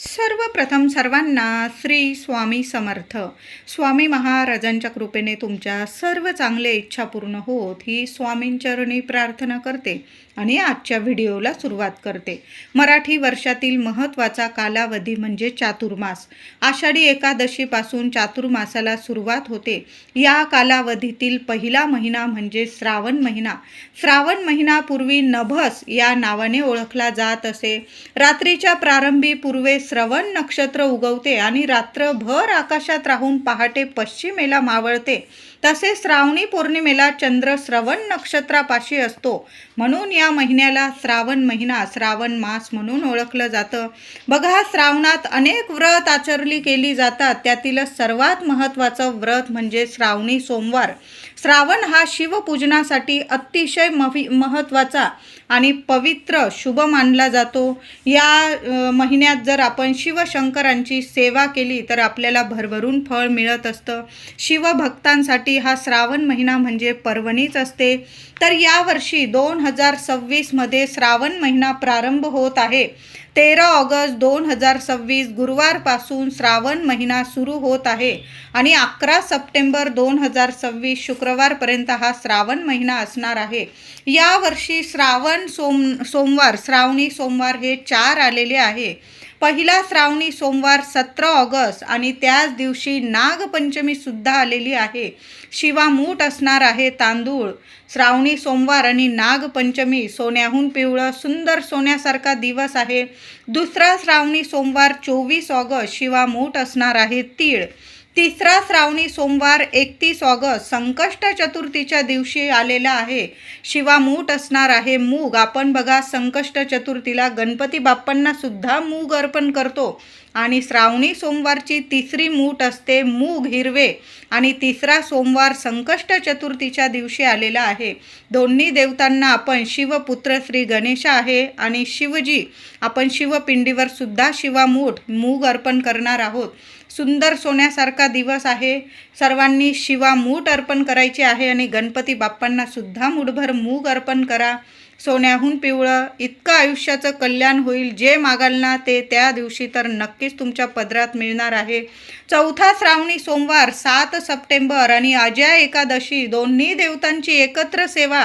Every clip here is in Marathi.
सर्वप्रथम सर्वांना श्री स्वामी समर्थ. स्वामी महाराजांच्या कृपेने तुमच्या सर्व चांगल्या इच्छा पूर्ण होत ही स्वामींचरणी प्रार्थना करते आणि आजच्या व्हिडिओला सुरुवात करते. मराठी वर्षातील महत्त्वाचा कालावधी म्हणजे चातुर्मास. आषाढी एकादशीपासून चातुर्मासाला सुरुवात होते. या कालावधीतील पहिला महिना म्हणजे श्रावण महिना. श्रावण महिना पूर्वी नभस या नावाने ओळखला जात असे. रात्रीच्या प्रारंभी पूर्वे श्रवण नक्षत्र उगवते आणि रात्रभर आकाशात राहून पहाटे पश्चिमेला मावळते. तसे श्रावणी पौर्णिमेला चंद्र श्रवण नक्षत्रापाशी असतो. म्हणून या महिन्याला श्रावण महिना, श्रावण मास म्हणून ओळखलं जातं. बघा, श्रावणात अनेक व्रत आचरली केली जातात. त्यातीलच सर्वात महत्त्वाचं व्रत म्हणजे श्रावणी सोमवार. श्रावण हा शिवपूजनासाठी अतिशय महत्त्वाचा आणि पवित्र शुभ मानला जातो. या महिन्यात जर आपण शिवशंकरांची सेवा केली तर आपल्याला भरभरून फळ मिळत असतं. शिवभक्तांसाठी हा श्रावण महिना म्हणजे पर्वणीच असते. तर यावर्षी 2026मध्ये श्रावण महिना प्रारंभ होत आहे. 13 ऑगस्ट 2026 गुरुवारपासून श्रावण महिना सुरू होत आहे आणि 11 सप्टेंबर 2026 शुक्रवारपर्यंत हा श्रावण महिना असणार आहे. यावर्षी श्रावण सोमवार, श्रावणी सोमवार हे 4 आलेले आहे. पहिला श्रावणी सोमवार 17 ऑगस्ट आणि त्याच दिवशी नागपंचमी सुद्धा आलेली आहे. शिवामूठ असणार आहे तांदूळ. श्रावणी सोमवार आणि नागपंचमी सोन्याहून पिवळं सुंदर सोन्यासारखा दिवस आहे. दुसरा श्रावणी सोमवार 24 ऑगस्ट शिवामूठ असणार आहे तीळ. तिसरा श्रावणी सोमवार 31 ऑगस्ट संकष्ट चतुर्थीच्या दिवशी आलेला आहे. शिवामूठ असणार आहे मूग. आपण बघा, संकष्ट चतुर्थीला गणपती बाप्पांना सुद्धा मूग अर्पण करतो. आणि श्रावणी सोमवारची तिसरी मूठ असते मूग हिरवे आणि तिसरा सोमवार संकष्ट चतुर्थीच्या दिवशी आलेला आहे. दोन्ही देवतांना आपण शिवपुत्र श्री गणेश आहे आणि शिवजी आपण शिवपिंडीवर सुद्धा शिवामूठ मूग अर्पण करणार आहोत. सुंदर सोन्यासारखा दिवस आहे. सर्वांनी शिवामूठ अर्पण करायचे आहे आणि गणपती बाप्पांना सुद्धा मूठभर मूग अर्पण करा. सोन्याहून पिवळं इतकं आयुष्याचं कल्याण होईल. जे मागाल ना ते त्या दिवशी तर नक्कीच तुमच्या पदरात मिळणार आहे. चौथा श्रावणी सोमवार 7 सप्टेंबर आणि अजय एकादशी दोन्ही देवतांची एकत्र सेवा.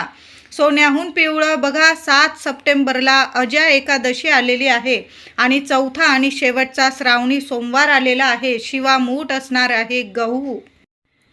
सोन्याहून पिवळं बघा, 7 सप्टेंबरला अजय एकादशी आलेली आहे आणि चौथा आणि शेवटचा श्रावणी सोमवार आलेला आहे. शिवामूठ असणार आहे गहू.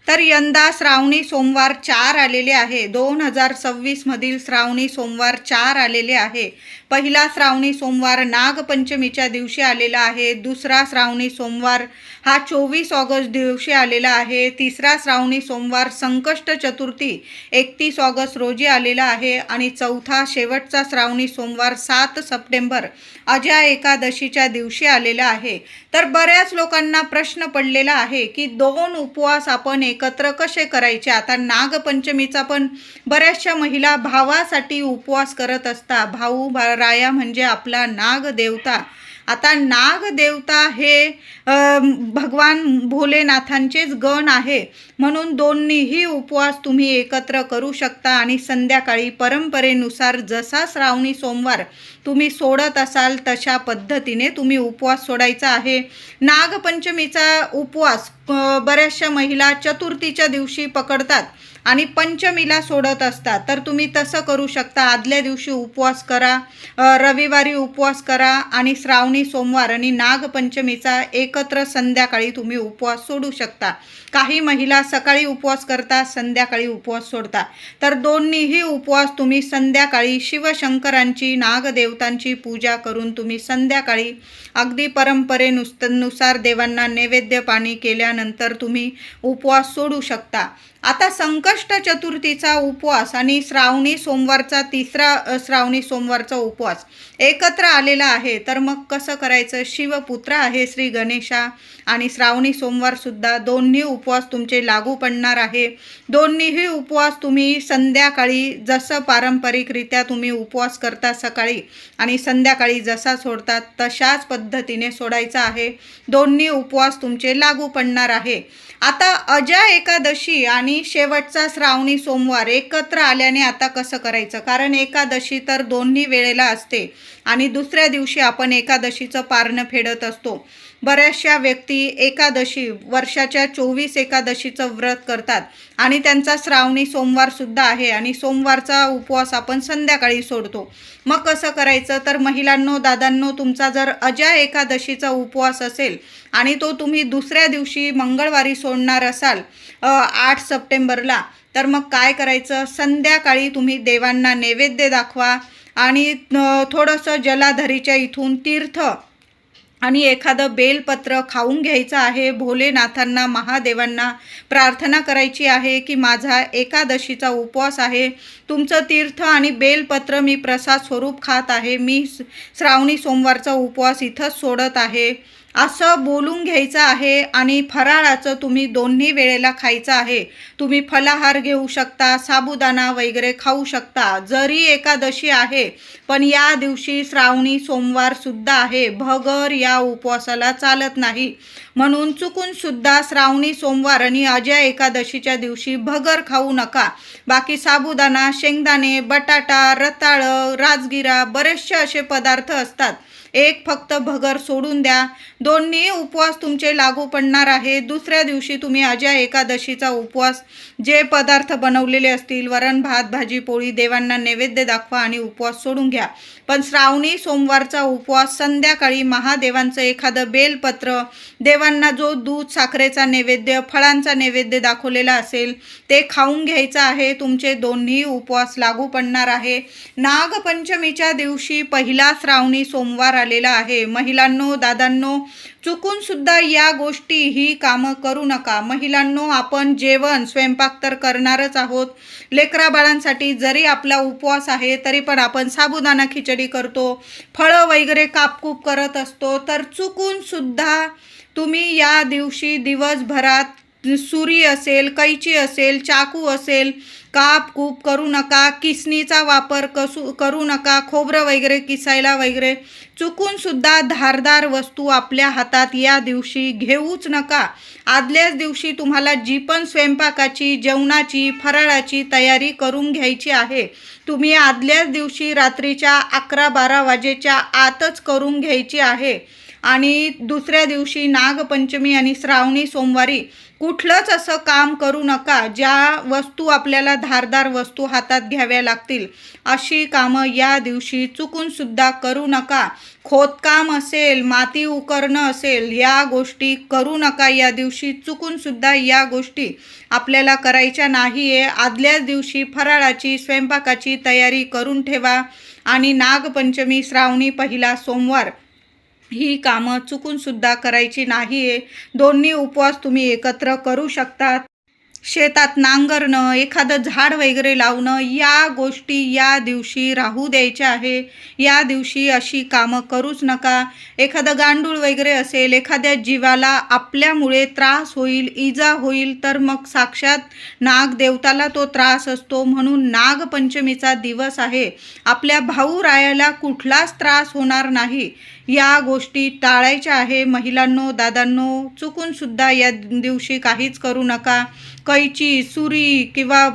तर यंदा श्रावणी सोमवार 4 आलेले आहे. 2026मधील श्रावणी सोमवार 4 आलेले आहे. पहिला श्रावणी सोमवार नागपंचमीच्या दिवशी आलेला आहे. दुसरा श्रावणी सोमवार हा 24 ऑगस्ट दिवशी आलेला आहे. तिसरा श्रावणी सोमवार संकष्ट चतुर्थी 31 ऑगस्ट रोजी आलेला आहे आणि चौथा शेवटचा श्रावणी सोमवार 7 सप्टेंबर अजय एकादशीच्या दिवशी आलेला आहे. तर बऱ्याच लोकांना प्रश्न पडलेला आहे की 2 उपवास आपण एकत्र कसे करायचे. आता नागपंचमीचा पण बऱ्याचशा महिला भावासाठी उपवास करत असतात. भाऊ राया म्हणजे आपला नागदेवता. आता नागदेवता हे भगवान भोलेनाथांचेच गण आहे. म्हणून दोन्हीही उपवास तुम्ही एकत्र करू शकता आणि संध्याकाळी परंपरेनुसार जसा श्रावणी सोमवार तुम्ही सोडत असाल तशा पद्धतीने तुम्ही उपवास सोडायचा आहे. नागपंचमीचा उपवास बऱ्याचशा महिला चतुर्थीच्या दिवशी पकडतात आणि पंचमीला सोडत असतात. तर तुम्ही तसं करू शकता. आदल्या दिवशी उपवास करा, रविवारी उपवास करा आणि श्रावणी सोमवार आणि नागपंचमीचा एकत्र संध्याकाळी तुम्ही उपवास सोडू शकता. काही महिला सकाळी उपवास करतात, संध्याकाळी उपवास सोडतात. तर दोन्हीही उपवास तुम्ही संध्याकाळी शिवशंकरांची नागदेवतांची पूजा करून तुम्ही संध्याकाळी अगदी परंपरेनुसार देवांना नैवेद्य पाणी केल्यानंतर तुम्ही उपवास सोडू शकता. आता संकष्ट चतुर्थीचा उपवास आणि श्रावणी सोमवारचा तिसरा श्रावणी सोमवारचा उपवास एकत्र आलेला आहे. तर मग कसं करायचं. शिवपुत्र आहे श्री गणेशा आणि श्रावणी सोमवारसुद्धा दोन्ही उपवास तुमचे लागू पडणार आहे. दोन्हीही उपवास तुम्ही संध्याकाळी जसं पारंपरिकरित्या तुम्ही उपवास करता सकाळी आणि संध्याकाळी जसा सोडतात तशाच पद्धतीने सोडायचा आहे. दोन्ही उपवास तुमचे लागू पडणार होणार आहे. आता अजा एकादशी आणि शेवटचा श्रावणी सोमवार एकत्र आल्याने आता कसं करायचं, कारण एकादशी तर दोन्ही वेळेला असते आणि दुसऱ्या दिवशी आपण एकादशीचं पारणं फेडत असतो. बऱ्याचशा व्यक्ती एकादशी वर्षाच्या 24 एकादशीचं व्रत करतात आणि त्यांचा श्रावणी सोमवारसुद्धा आहे आणि सोमवारचा उपवास आपण संध्याकाळी सोडतो. मग कसं करायचं, तर महिलांनो, दादांनो, तुमचा जर अजा एकादशीचा उपवास असेल आणि तो तुम्ही दुसऱ्या दिवशी मंगळवारी सोडणार असाल 8 सप्टेंबरला, तर मग काय करायचं, संध्याकाळी तुम्ही देवांना नैवेद्य दाखवा आणि थोडंसं जलाधरीच्या इथून तीर्थ आणि एखादं बेलपत्र खाऊन घ्यायचं आहे. भोलेनाथांना, महादेवांना प्रार्थना करायची आहे की माझा एकादशीचा उपवास आहे, तुमचं तीर्थ आणि बेलपत्र मी प्रसाद स्वरूप खात आहे, मी श्रावणी सोमवारचा उपवास इथंच सोडत आहे, असं बोलून घ्यायचं आहे. आणि फराळाचं तुम्ही दोन्ही वेळेला खायचं आहे. तुम्ही फलाहार घेऊ शकता, साबुदाणा वगैरे खाऊ शकता. जरी एकादशी आहे पण या दिवशी श्रावणी सोमवारसुद्धा आहे, भगर या उपवासाला चालत नाही. म्हणून चुकून सुद्धा श्रावणी सोमवार आणि अजा एकादशीच्या दिवशी भगर खाऊ नका. बाकी साबुदाणा, शेंगदाणे, बटाटा, रताळं, राजगिरा बरेचसे असे पदार्थ असतात. एक फक्त भगर सोडून द्या. दोन्ही उपवास तुमचे लागू पडणार आहे. दुसऱ्या दिवशी तुम्ही अजा एकादशीचा उपवास जे पदार्थ बनवलेले असतील, वरण भात, भाजी पोळी, देवांना नैवेद्य दाखवा आणि उपवास सोडून घ्या. पण श्रावणी सोमवारचा उपवास संध्याकाळी महादेवांचं एखादं बेलपत्र, देवांना जो दूध साखरेचा नैवेद्य, फळांचा नैवेद्य दाखवलेला असेल ते खाऊन घ्यायचं आहे. तुमचे दोन्ही उपवास लागू पडणार आहे. नागपंचमीच्या दिवशी पहिला श्रावणी सोमवार आलेला आहे. महिलांनो, दादांनो, चुकून सुद्धा या गोष्टी ही कामं करू नका. महिलांनो, आपण जेवण स्वयंपाक तर करणारच आहोत. लेकरा बाळांसाठी जरी आपला उपवास आहे तरी पण आपण साबुदाणा खिचडी करतो, फळं वगैरे कापकूप करत असतो. तर चुकून सुद्धा तुम्ही या दिवशी दिवसभरात सुरी असेल, कैची असेल, चाकू असेल, काप कूप करू नका. किसणीचा वापर करू नका. खोबरं वगैरे किसायला वगैरे चुकून सुद्धा धारदार वस्तू आपल्या हातात या दिवशी घेऊच नका. आदल्याच दिवशी तुम्हाला जी पण स्वयंपाकाची, जेवणाची, फराळाची तयारी करून घ्यायची आहे, तुम्ही आदल्याच दिवशी रात्रीच्या 11-12 वाजेच्या आतच करून घ्यायची आहे. आणि दुसऱ्या दिवशी नागपंचमी आणि श्रावणी सोमवारी कुठलंच असं काम करू नका. ज्या वस्तू आपल्याला धारदार वस्तू हातात घ्याव्या लागतील अशी कामं या दिवशी चुकून सुद्धा करू नका. खोदकाम असेल, माती उकरणं असेल, या गोष्टी करू नका. या दिवशी चुकून सुद्धा या गोष्टी आपल्याला करायच्या नाही आहे. आदल्याच दिवशी फराळाची, स्वयंपाकाची तयारी करून ठेवा आणि नागपंचमी, श्रावणी पहिला सोमवार ही कामं चुकून सुद्धा करायची नाही आहे. दोन्ही उपवास तुम्ही एकत्र करू शकतात. शेतात नांगरणं, एखादं झाड वगैरे लावणं, या गोष्टी या दिवशी राहू द्यायच्या आहे. या दिवशी अशी कामं करूच नका. एखादं गांडूळ वगैरे असेल, एखाद्या जीवाला आपल्यामुळे त्रास होईल, इजा होईल, तर मग साक्षात नागदेवताला तो त्रास असतो. म्हणून नागपंचमीचा दिवस आहे, आपल्या भाऊरायाला कुठलाच त्रास होणार नाही. या गोष्टी टाळायच्या आहे. महिलांनो, दादांनो, चुकून सुद्धा या दिवशी काहीच करू नका. कैची, सुरी किंवा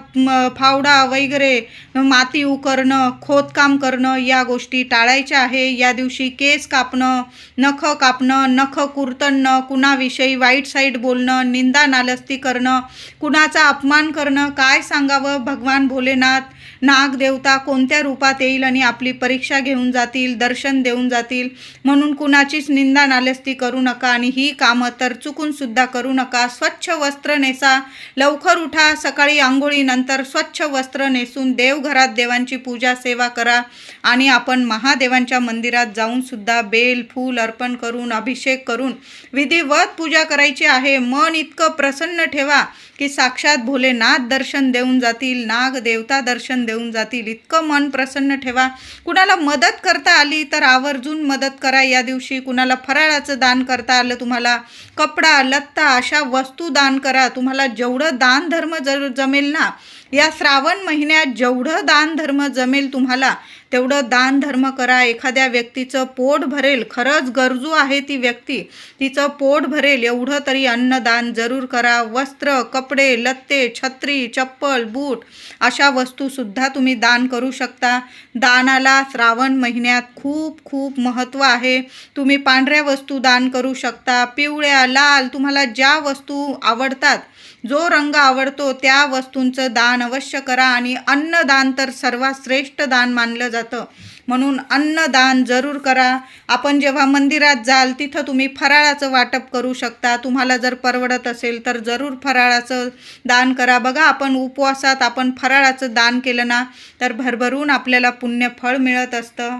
फावडा वगैरे, माती उकरणं, खोदकाम करणं, या गोष्टी टाळायच्या आहे. या दिवशी केस कापणं, नख कापणं, नख कुरतणं, कुणाविषयी वाईट साईड बोलणं, निंदा नालस्ती करणं, कुणाचा अपमान करणं, काय सांगावं. भगवान भोलेनाथ, नागदेवता कोणत्या रूपात येईल आणि आपली परीक्षा घेऊन जातील, दर्शन देऊन जातील. म्हणून कुणाचीच निंदा नालस्ती करू नका आणि ही कामं तर चुकून सुद्धा करू नका. स्वच्छ वस्त्र नेसा, लवकर उठा, सकाळी आंघोळीनंतर स्वच्छ वस्त्र नेसून देवघरात देवांची पूजा सेवा करा आणि आपण महादेवांच्या मंदिरात जाऊन सुद्धा बेल फूल अर्पण करून, अभिषेक करून विधिवत पूजा करायची आहे. मन इतकं प्रसन्न ठेवा की साक्षात भोलेनाथ दर्शन देऊन जातील, नागदेवता दर्शन देऊन जातील. इतकं मन प्रसन्न ठेवा. कुणाला मदत करता आली तर आवर्जून मदत करा या दिवशी. कुणाला फराळाचं दान करता आलं, तुम्हाला कपडा, लत्ता अशा वस्तू दान करा. तुम्हाला जेवढं दान धर्म जमेल ना या श्रावण महिन्यात जेवढं दान धर्म जमेल तुम्हाला तेवढं दान धर्म करा. एखाद्या व्यक्तीचं पोट भरेल, खरंच गरजू आहे ती व्यक्ती, तिचं पोट भरेल एवढं तरी अन्नदान जरूर करा. वस्त्र, कपडे, लत्ते, छत्री, चप्पल, बूट अशा वस्तूसुद्धा तुम्ही दान करू शकता. दानाला श्रावण महिन्यात खूप खूप महत्त्व आहे. तुम्ही पांढऱ्या वस्तू दान करू शकता, पिवळ्या, लाल, तुम्हाला ज्या वस्तू आवडतात, जो रंग आवडतो त्या वस्तूंचं दान अवश्य करा. आणि अन्नदान तर सर्वात श्रेष्ठ दान मानलं जातं, म्हणून अन्नदान जरूर करा. आपण जेव्हा मंदिरात जाल तिथं तुम्ही फराळाचं वाटप करू शकता. तुम्हाला जर परवडत असेल तर जरूर फराळाचं दान करा. बघा, आपण उपवासात आपण फराळाचं दान केलं ना तर भरभरून आपल्याला पुण्यफळ मिळत असतं.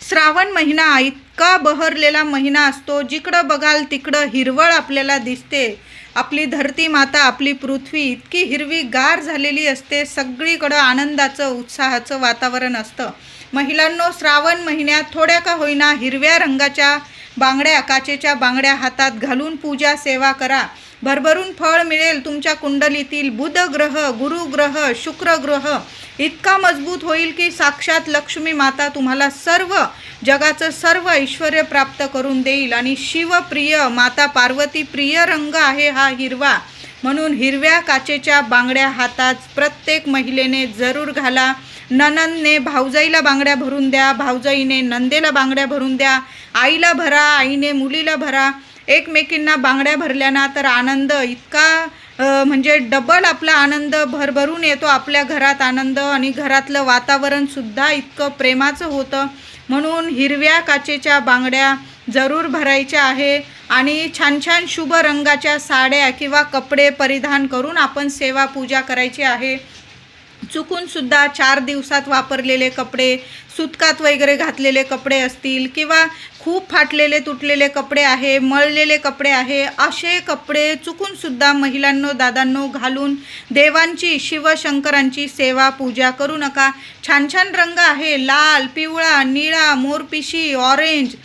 श्रावण महिना इतका बहरलेला महिना असतो, जिकडं बघाल तिकडं हिरवळ आपल्याला दिसते. आपली धरती माता, आपली पृथ्वी इतकी हिरवीगार झालेली असते. सगळीकडं आनंदाचं, उत्साहाचं वातावरण असतं. महिलांनो, श्रावण महिन्यात थोड्या का होईना हिरव्या रंगाच्या बांगड्या, काचेच्या बांगड्या हातात घालून पूजा सेवा करा. भरभरून फळ मिळेल. तुमच्या कुंडलीतील बुध ग्रह, गुरु ग्रह, शुक्र ग्रह इतका मजबूत होईल की साक्षात लक्ष्मी माता तुम्हाला सर्व जगाचं सर्व ऐश्वर्य प्राप्त करून देईल. आणि शिवप्रिय माता पार्वती प्रिय रंग आहे हा हिरवा, म्हणून हिरव्या काचेच्या बांगड्या हातात प्रत्येक महिलेने जरूर घाला. नणंदने भाऊजाईला बांगड्या भरून द्या, भाऊजाईने नंदेला बांगड्या भरून द्या, आईला भरा, आईने मुलीला भरा. एकमेकींना बांगड्या भरल्याना तर आनंद इतका म्हणजे डबल आपला आनंद भरभरून येतो. आपल्या घरात आनंद आणि घरातलं वातावरणसुद्धा इतकं प्रेमाचं होतं. म्हणून हिरव्या काचेच्या बांगड्या जरूर भरायच्या आहे. आणि छान छान शुभ रंगाच्या साड्या किंवा कपडे परिधान करून आपण सेवा पूजा करायची आहे. चुकूनसुद्धा 4 दिवसात वापरलेले कपडे, सुतकात वगैरे घातलेले कपडे असतील किंवा खूप फाटलेले तुटलेले कपडे आहे, मळलेले कपडे आहे, असे कपडे चुकूनसुद्धा महिलांनो, दादांनो घालून देवांची, शिवशंकरांची सेवा पूजा करू नका. छान छान रंग आहे, लाल, पिवळा, निळा, मोरपिशी, ऑरेंज,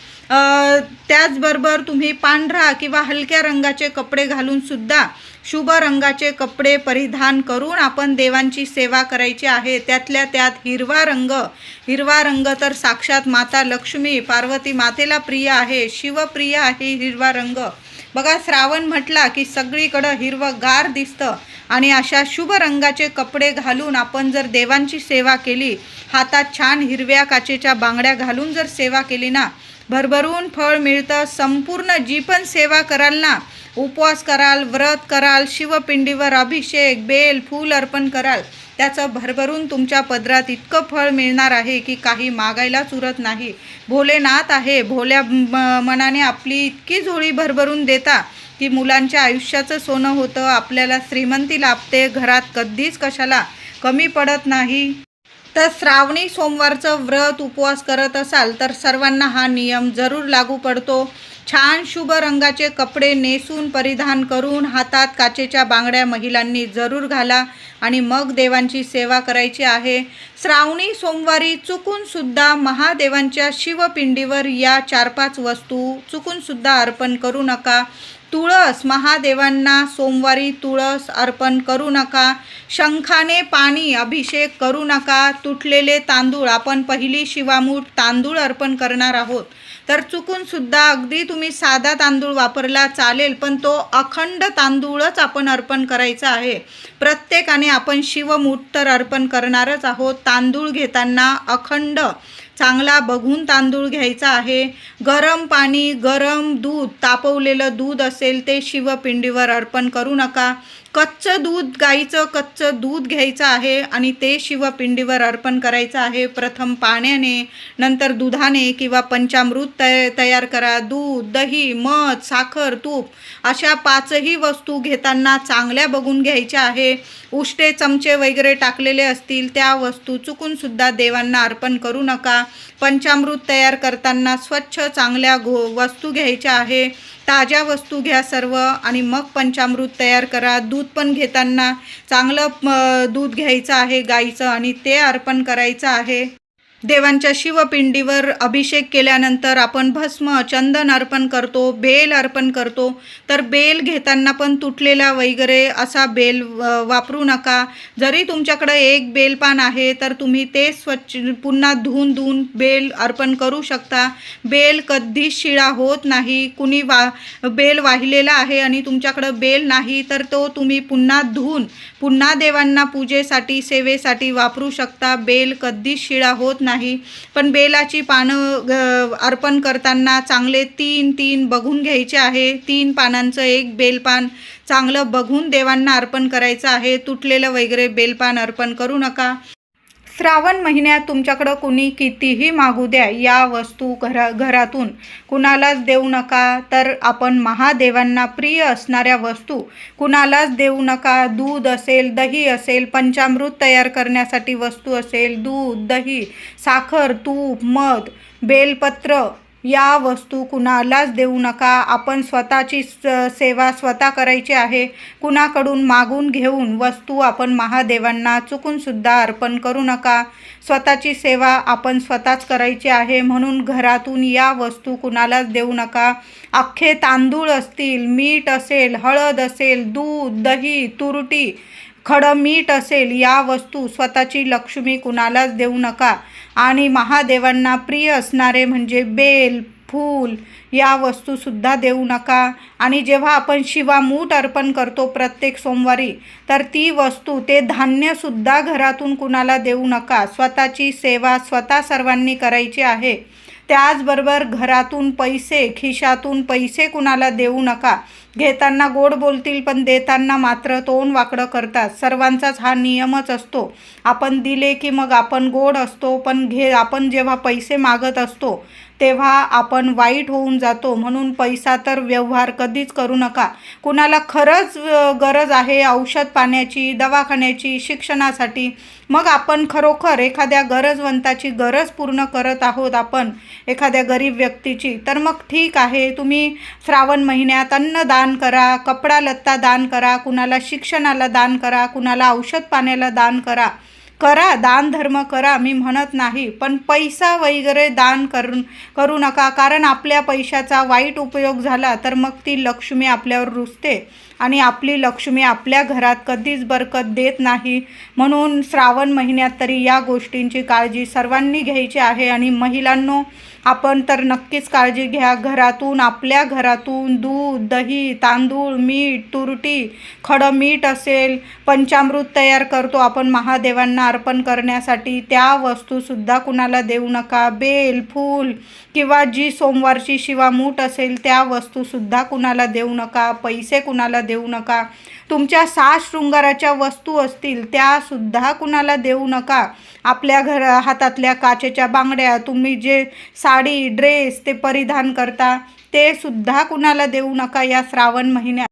त्याचबरोबर तुम्ही पांढरा किंवा हलक्या रंगाचे कपडे घालूनसुद्धा शुभ रंगाचे कपडे परिधान करून आपण देवांची सेवा करायची आहे. त्यातल्या त्यात हिरवा रंग तर साक्षात माता लक्ष्मी पार्वती मातेला प्रिय आहे, शिवप्रिय आहे हिरवा रंग. बघा, श्रावण म्हटला की सगळीकडं हिरवंगार दिसतं. आणि अशा शुभ रंगाचे कपडे घालून आपण जर देवांची सेवा केली, हातात छान हिरव्या काचेच्या बांगड्या घालून जर सेवा केली ना, भरभरून फळ मिळतं. संपूर्ण जी पण सेवा कराल ना, उपवास कराल, व्रत कराल, शिवपिंडीवर अभिषेक, बेल, फूल अर्पण कराल, त्याचं भरभरून तुमच्या पदरात इतकं फळ मिळणार आहे की काही मागायलाच उरत नाही. भोलेनाथ आहे, भोल्या मनाने आपली इतकी झोळी भरभरून देता की मुलांच्या आयुष्याचं सोनं होतं. आपल्याला श्रीमंती लाभते, घरात कधीच कशाला कमी पडत नाही. तर श्रावणी सोमवारचं व्रत उपवास करत असाल तर सर्वांना हा नियम जरूर लागू पडतो. छान शुभ रंगाचे कपडे नेसून परिधान करून हातात काचेच्या बांगड्या महिलांनी जरूर घाला आणि मग देवांची सेवा करायची आहे. श्रावणी सोमवारी चुकूनसुद्धा महादेवांच्या शिवपिंडीवर या 4-5 वस्तू चुकूनसुद्धा अर्पण करू नका. तुळस, महादेवांना सोमवारी तुळस अर्पण करू नका. शंखाने पाणी अभिषेक करू नका. तुटलेले तांदूळ, आपण पहिली शिवामूठ तांदूळ अर्पण करणार आहोत, तर चुकूनसुद्धा अगदी तुम्ही साधा तांदूळ वापरला चालेल, पण तो अखंड तांदूळच आपण अर्पण करायचा आहे. प्रत्येकाने आपण शिवमूठ तर अर्पण करणारच आहोत. तांदूळ घेताना अखंड चांगला बघून तांदूळ घ्यायचा आहे. गरम पाणी, गरम दूध, तापवलेलं दूध असेल ते शिवपिंडीवर अर्पण करू नका. कच्चं दूध, गाईचं कच्चं दूध घ्यायचं आहे आणि ते शिवपिंडीवर अर्पण करायचं आहे. प्रथम पाण्याने, नंतर दुधाने किंवा पंचामृत तयार करा. दूध, दही, मध, साखर, तूप अशा 5ही वस्तू घेताना चांगल्या बघून घ्यायच्या आहे. उष्टे चमचे वगैरे टाकलेले असतील त्या वस्तू चुकूनसुद्धा देवांना अर्पण करू नका. पंचामृत तयार करताना स्वच्छ चांगल्या वस्तू घ्यायच्या आहे. ताज्या वस्तू घ्या सर्व आणि मग पंचामृत तयार करा. दूध पण घेताना चांगलं दूध घ्यायचं आहे गाईचं आणि ते अर्पण करायचं आहे. देवांच्या शिवपिंडीवर अभिषेक केल्यानंतर आपण भस्म चंदन अर्पण करतो, बेल अर्पण करतो. तर बेल घेताना पण तुटलेला वगैरे असा बेल वापरू नका. जरी तुमच्याकडे एक बेलपान आहे तर तुम्ही ते स्वच्छ पुन्हा धुवून बेल अर्पण करू शकता. बेल कधीच शिळा होत नाही. कुणी बेल वाहिलेला आहे आणि तुमच्याकडे बेल नाही तर तो तुम्ही पुन्हा धुवून पुन्हा देवांना पूजेसाठी सेवेसाठी वापरू शकता. बेल कधीच शिळा होत नाही. पण बेलाची पानं अर्पण करताना चांगले तीन बघून घ्यायचे आहे. 3 पानांचं एक बेलपान चांगलं बघून देवांना अर्पण करायचं आहे. तुटलेलं वगैरे बेलपान अर्पण करू नका. श्रावण महिन्यात तुमच्याकडं कुणी कितीही मागू द्या, या वस्तू घरातून कुणालाच देऊ नका. तर आपण महादेवांना प्रिय असणाऱ्या वस्तू कुणालाच देऊ नका. दूध असेल, दही असेल, पंचामृत तयार करण्यासाठी वस्तू असेल, दूध, दही, साखर, तूप, मध, बेलपत्र या वस्तू कुणालाच देऊ नका. आपण स्वतःची सेवा स्वतः करायची आहे. कुणाकडून मागून घेऊन वस्तू आपण महादेवांना चुकूनसुद्धा अर्पण करू नका. स्वतःची सेवा आपण स्वतःच करायची आहे. म्हणून घरातून या वस्तू कुणालाच देऊ नका. अख्खे तांदूळ असतील, मीठ असेल, हळद असेल, दूध, दही, तुरटी, खडं मीठ असेल, या वस्तू स्वतःची लक्ष्मी कुणालाच देऊ नका. आणि महादेवांना प्रिय असणारे म्हणजे बेल, फूल या वस्तूसुद्धा देऊ नका. आणि जेव्हा आपण शिवामूठ अर्पण करतो प्रत्येक सोमवारी, तर ती वस्तू ते धान्यसुद्धा घरातून कुणाला देऊ नका. स्वतःची सेवा स्वतः सर्वांनी करायची आहे. त्याचबरोबर घरातून पैसे, खिशातून पैसे कुणाला देऊ नका. घेताना गोड बोलतील पण देताना मात्र तोंड वाकडं करतात. सर्वांचाच हा नियमच असतो. आपण दिले की मग आपण गोड असतो, पण आपण जेव्हा पैसे मागत असतो तेव्हा आपण वाईट होऊन जातो. म्हणून पैसा तर व्यवहार कधीच करू नका. कुणाला खरंच गरज आहे औषध पाण्याची, दवाखान्याची, शिक्षणासाठी, मग आपण खरोखर एखाद्या गरजवंताची गरज पूर्ण करत आहोत आपण एखाद्या गरीब व्यक्तीची, तर मग ठीक आहे. तुम्ही श्रावण महिन्यात अन्नदान करा, कपडा लत्ता दान करा, कुणाला शिक्षणाला दान करा, कुणाला औषध पाण्याला दान करा. दान धर्म करा, मी म्हणत नाही. पण पैसा वगैरे दान करू नका. कारण आपल्या पैशाचा वाईट उपयोग झाला तर मग ती लक्ष्मी आपल्यावर रुसते आणि आपली लक्ष्मी आपल्या घरात कधीच बरकत देत नाही. म्हणून श्रावण महिन्यात तरी या गोष्टींची काळजी सर्वांनी घ्यायची आहे. आणि महिलांनो, आपण तर नक्कीच काळजी घ्या. आपल्या घरातून दूध, दही, तांदूळ, मीठ, तुरटी, खडं मीठ असेल, पंचामृत तयार करतो आपण महादेवांना अर्पण करण्यासाठी, त्या वस्तूसुद्धा कुणाला देऊ नका. बेल, फूल किंवा जी सोमवारची शिवामूठ असेल त्या वस्तूसुद्धा कुणाला देऊ नका. पैसे कुणाला देऊ नका. तुमच्या 6 शृंगाराच्या वस्तू असतील त्यासुद्धा कुणाला देऊ नका. आपल्या हातातल्या काचेच्या बांगड्या, तुम्ही जे साडी, ड्रेस ते परिधान करता ते सुद्धा कुणाला देऊ नका या श्रावण महिन्यात.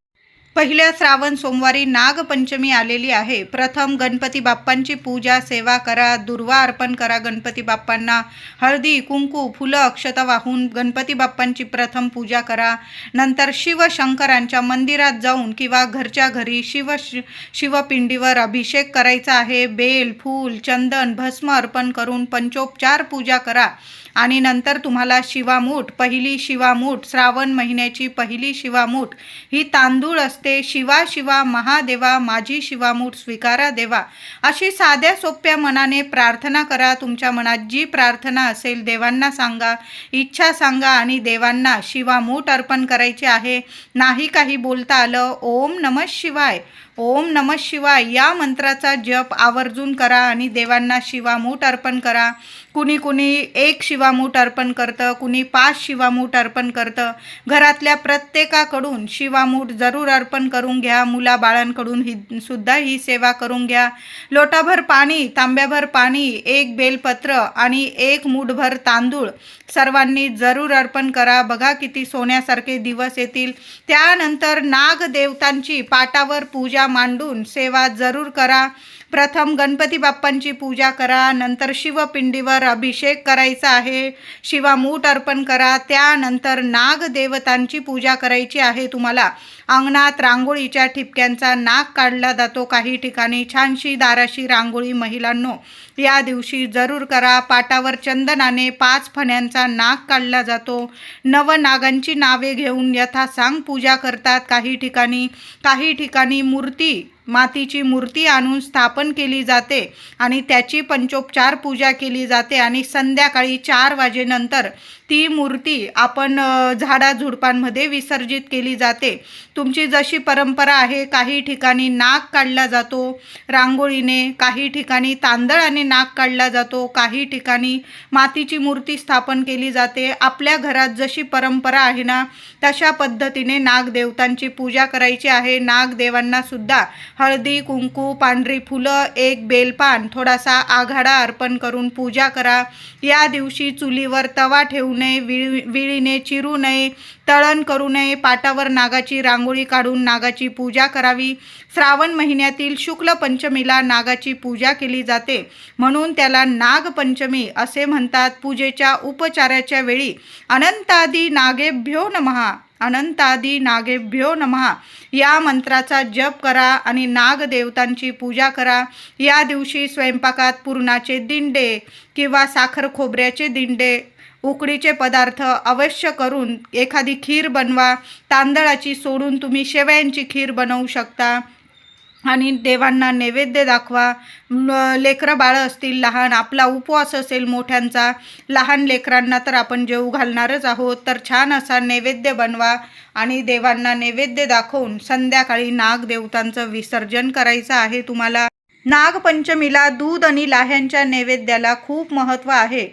पहिल्या श्रावण सोमवारी नागपंचमी आलेली आहे. प्रथम गणपती बाप्पांची पूजा सेवा करा, दुर्वा अर्पण करा. गणपती बाप्पांना हळदी, कुंकू, फुलं, अक्षता वाहून गणपती बाप्पांची प्रथम पूजा करा. नंतर शिवशंकरांच्या मंदिरात जाऊन किंवा घरच्या घरी शिवपिंडीवर अभिषेक करायचा आहे. बेल, फूल, चंदन, भस्म अर्पण करून पंचोपचार पूजा करा. आणि नंतर तुम्हाला शिवामूठ, पहिली शिवामूठ, श्रावण महिन्याची पहिली शिवामूठ ही तांदूळ असते. शिवा महादेवा माझी शिवामूठ स्वीकारा देवा, अशी साध्या सोप्या मनाने प्रार्थना करा. तुमच्या मनात जी प्रार्थना असेल देवांना सांगा, इच्छा सांगा आणि देवांना शिवामूठ अर्पण करायची आहे. नाही काही बोलता आलं, ओम नमः शिवाय, ओम नमः शिवाय या मंत्राचा जप आवर्जून करा आणि देवांना शिवामूठ अर्पण करा. कुणी 1 शिवामूठ अर्पण करतं, कुणी 5 शिवामूठ अर्पण करतं. घरातल्या प्रत्येकाकडून शिवामूठ जरूर अर्पण करून घ्या. मुलाबाळांकडून सुद्धा ही सेवा करून घ्या. लोटाभर पाणी, तांब्याभर पाणी, 1 बेलपत्र आणि 1 मूठभर तांदूळ सर्वांनी जरूर अर्पण करा. बघा किती सोन्यासारखे दिवस येतील. त्यानंतर नागदेवतांची पाटावर पूजा मांडून सेवा जरूर करा. प्रथम गणपती बाप्पांची पूजा करा, नंतर शिवपिंडीवर अभिषेक करायचा आहे, शिवामूठ अर्पण करा. त्यानंतर नागदेवतांची पूजा करायची आहे. तुम्हाला अंगणात रांगोळीच्या ठिपक्यांचा नाग काढला जातो. काही ठिकाणी छानशी दाराशी रांगोळी महिलांनो या दिवशी जरूर करा. पाटावर चंदनाने 5 फण्यांचा नाग काढला जातो. नवनागांची नावे घेऊन यथासांग पूजा करतात. काही ठिकाणी मातीची मूर्ती आणून स्थापन केली जाते आणि त्याची पंचोपचार पूजा केली जाते आणि संध्याकाळी 4 वाजेनंतर ती मूर्ती आपण झाडाझुडपांमध्ये विसर्जित केली जाते. तुमची जशी परंपरा आहे, काही ठिकाणी नाग काढला जातो रांगोळीने, काही ठिकाणी तांदळाने नाग काढला जातो, काही ठिकाणी मातीची मूर्ती स्थापन केली जाते. आपल्या घरात जशी परंपरा आहे ना, तशा पद्धतीने नागदेवतांची पूजा करायची आहे. नागदेवांना सुद्धा हळदी कुंकू, पांढरी फुलं, 1 बेलपान, थोडासा आघाडा अर्पण करून पूजा करा. या दिवशी चुलीवर तवा ठेवू नये, विळीने चिरू नये, तळण करू नये. पाटावर नागाची रांगोळी काढून नागाची पूजा करावी. श्रावण महिन्यातील शुक्ल पंचमीला नागाची पूजा केली जाते, म्हणून त्याला नागपंचमी असे म्हणतात. पूजेच्या उपचाराच्या वेळी अनंतादि नागेभ्यो नमः, अनंतादि नागेभ्यो नमः या मंत्राचा जप करा आणि नागदेवतांची पूजा करा. या दिवशी स्वयंपाकात पुरणाचे दिंडे किंवा साखर खोबऱ्याचे दिंडे, उकडीचे पदार्थ अवश्य करून एखादी खीर बनवा. तांदळाची सोडून तुम्ही शेवयांची खीर बनवू शकता आणि देवांना नैवेद्य दाखवा. लेकरं बाळं असतील लहान, आपला उपवास असेल मोठ्यांचा, लहान लेकरांना तर आपण जेवू घालणारच आहोत, तर छान असा नैवेद्य बनवा आणि देवांना नैवेद्य दाखवून संध्याकाळी नागदेवतांचं विसर्जन करायचं आहे तुम्हाला. नागपंचमीला दूध आणि लाह्यांच्या नैवेद्याला खूप महत्त्व आहे.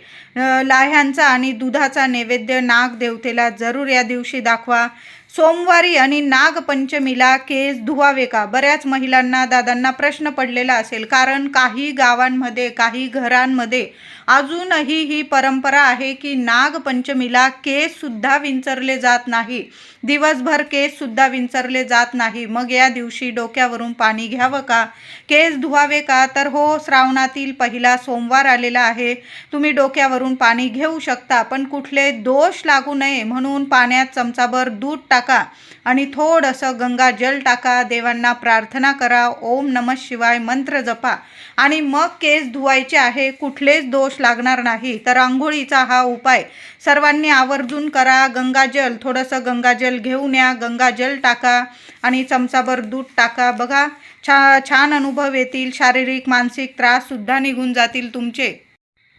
लाह्यांचा आणि दुधाचा नैवेद्य नागदेवतेला जरूर या दिवशी दाखवा. सोमवारी आणि नागपंचमीला केस धुवावे का? बऱ्याच महिलांना, दादांना प्रश्न पडलेला असेल, कारण काही गावांमध्ये, काही घरांमध्ये अजूनही ही परंपरा आहे की नागपंचमीला केससुद्धा विंचरले जात नाही, दिवसभर केससुद्धा विंचरले जात नाही. मग या दिवशी डोक्यावरून पाणी घ्यावं का? केस धुवावे का? तर हो, श्रावणातील पहिला सोमवार आलेला आहे, तुम्ही डोक्यावरून पाणी घेऊ शकता, पण कुठले दोष लागू नये म्हणून पाण्यात चमचाभर दूध टाका आणि थोडंसं गंगाजल टाका. देवांना प्रार्थना करा, ओम नमः शिवाय मंत्र जपा आणि मग केस धुवायचे आहे. कुठलेच दोष लागणार नाही. तर आंघोळीचा हा उपाय सर्वांनी आवर्जून करा. थोडंसं गंगाजल घेऊन या, गंगाजल टाका आणि चमचाभर दूध टाका. बघा, छान अनुभव येतील. शारीरिक मानसिक त्राससुद्धा निघून जातील तुमचे.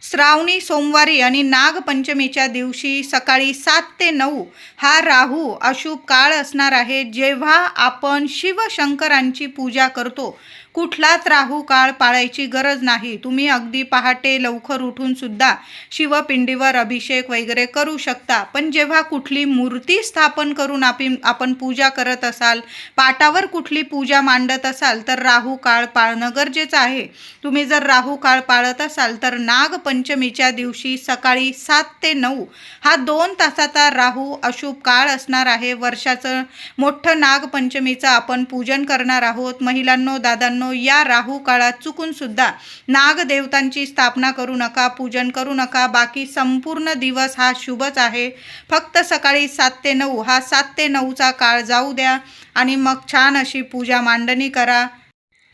श्रावणी सोमवारी आणि नागपंचमीच्या दिवशी सकाळी 7 ते 9 हा राहू अशुभ काळ असणार आहे. जेव्हा आपण शिवशंकरांची पूजा करतो, कुठलाच राहू काळ पाळायची गरज नाही. तुम्ही अगदी पहाटे लवकर उठून सुद्धा शिवपिंडीवर अभिषेक वगैरे करू शकता. पण जेव्हा कुठली मूर्ती स्थापन करून आपण पूजा करत असाल, पाटावर कुठली पूजा मांडत असाल, तर राहू काळ पाळणं गरजेचं आहे. तुम्ही जर राहू काळ पाळत असाल तर नागपंचमीच्या दिवशी सकाळी 7 ते 9 हा 2 तासाचा राहू अशुभ काळ असणार आहे. वर्षाचं मोठं नागपंचमीचं आपण पूजन करणार आहोत. महिलांनो, दादांनो, या राहू काळात चुकून सुद्धा नागदेवतांची स्थापना करू नका, पूजन करू नका. बाकी संपूर्ण दिवस हा शुभच आहे. फक्त सकाळी 7 ते 9 हा 7 ते 9चा काळ जाऊ द्या आणि मग छान अशी पूजा मांडणी करा.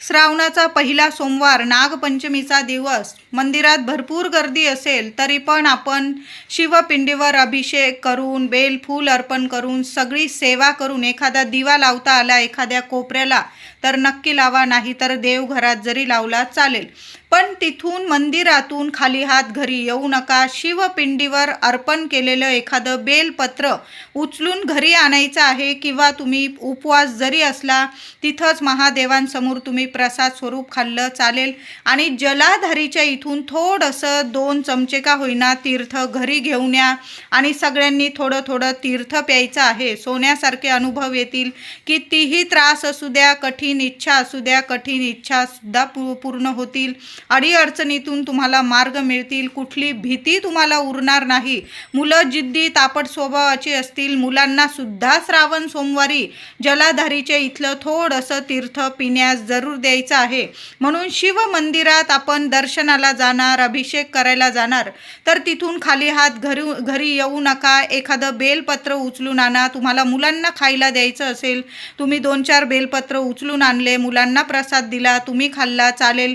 श्रावणाचा पहिला सोमवार, नागपंचमीचा दिवस, मंदिरात भरपूर गर्दी असेल तरी पण आपण शिवपिंडीवर अभिषेक करून, बेलफूल अर्पण करून, सगळी सेवा करून, एखादा दिवा लावता आला एखाद्या कोपऱ्याला तर नक्की लावा, नाही तर देवघरात जरी लावला चालेल. पण तिथून मंदिरातून खाली हात घरी येऊ नका. शिवपिंडीवर अर्पण केलेलं एखादं बेलपत्र उचलून घरी आणायचं आहे किंवा तुम्ही उपवास जरी असला तिथंच महादेवांसमोर तुम्ही प्रसाद स्वरूप खाल्लं चालेल. आणि जलाधारीच्या इथून थोडंसं 2 चमचे का होईना तीर्थ घरी घेऊन या आणि सगळ्यांनी थोडं थोडं तीर्थ प्यायचं आहे. सोन्यासारखे अनुभव येतील. कितीही त्रास असू द्या, कठीण इच्छा असू द्या, कठीण इच्छासुद्धा पूर्ण होतील. अडीअडचणीतून तुम्हाला मार्ग मिळतील. कुठली भीती तुम्हाला उरणार नाही. मुलं जिद्दी तापट स्वभावाची असतील, मुलांना सुद्धा श्रावण सोमवारी जलाधारीच्या इथलं थोडंसं तीर्थ पिण्यास जरूर द्यायचं आहे. म्हणून शिव मंदिरात आपण दर्शनाला जाणार, अभिषेक करायला जाणार तर तिथून खाली हात घरी येऊ नका. एखादं बेलपत्र उचलून आणा. तुम्हाला मुलांना खायला द्यायचं असेल, तुम्ही 2-4 बेलपत्र उचलून आणले, मुलांना प्रसाद दिला, तुम्ही खाल्ला चालेल.